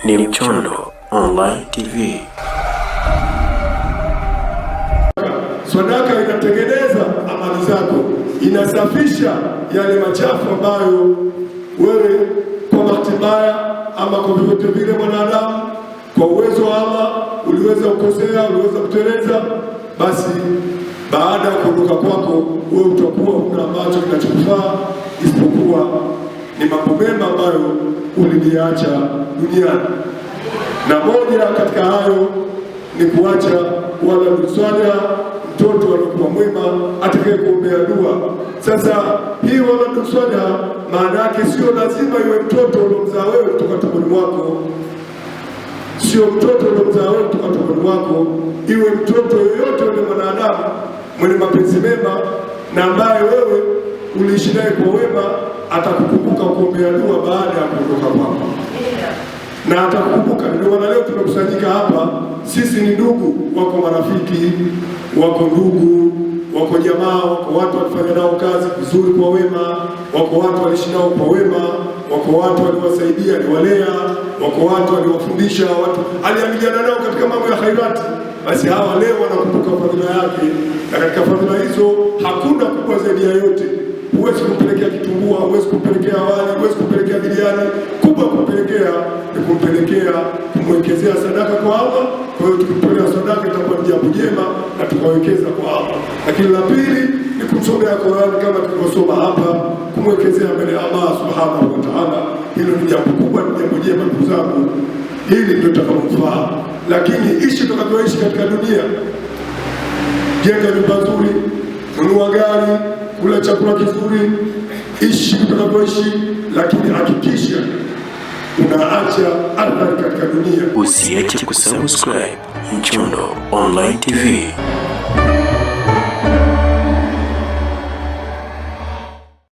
ni Mchondo Online TV. Sadaka inatengeneza amali zako, inasafisha yale machafu ambayo wewe kwa bahati mbaya ama kwa vyovyote vile mwanadamu kwa uwezo wa Allah uliweza kukosea, uliweza kuteleza. Basi baada ya kuondoka kwako wewe utakuwa huna ambacho kinachokufaa isipokuwa ni mambo mema ambayo uliliacha duniani, na moja katika hayo ni kuacha waladun salih, mtoto aliyekuwa mwema atakaye kuombea dua. Sasa hii waladun salih maana yake sio lazima iwe mtoto uliomzaa wewe kutoka tumboni mwako, sio mtoto uliomzaa wewe kutoka tumboni mwako, iwe mtoto yoyote yule mwanadamu mwenye mapenzi mema na ambaye wewe uliishi naye kwa wema, atakukumbuka kuombea dua baada ya kuondoka kwako, na atakukumbuka. Ndio maana leo tumekusanyika hapa, sisi ni ndugu, wako marafiki, wako ndugu, wako jamaa, wako watu walifanya nao kazi vizuri kwa wema, wako watu waliishi nao kwa wema, wako watu waliwasaidia, aliwalea, wako watu waliwafundisha, watu aliamiliana nao katika mambo ya khairati. Basi hawa leo wanakumbuka fadhila yake, na katika fadhila hizo hakuna kubwa zaidi ya yote. Huwezi kumpelekea kitumbua, huwezi kumpelekea wali, huwezi kumpelekea biriani. Kubwa kumpelekea ni kumpelekea kumwekezea sadaka kwa Allah. Kwa hiyo tukitolea sadaka itakuwa ni jambo jema na tukawekeza kwa Allah. Lakini la pili ni kumsomea Qur'an kama tulivyosoma hapa, kumwekezea mbele ya Allah subhanahu wa ta'ala. Hilo ni jambo kubwa, ni jambo jema ndugu zangu, hili ndio tutakalofaa. Lakini ishi tutakavyoishi katika dunia, jenga nyumba nzuri, nunua gari, kula chakula kizuri, ishi tutakavyoishi, lakini hakikisha unaacha athari katika dunia. Usiache kusubscribe Mchondo Online TV.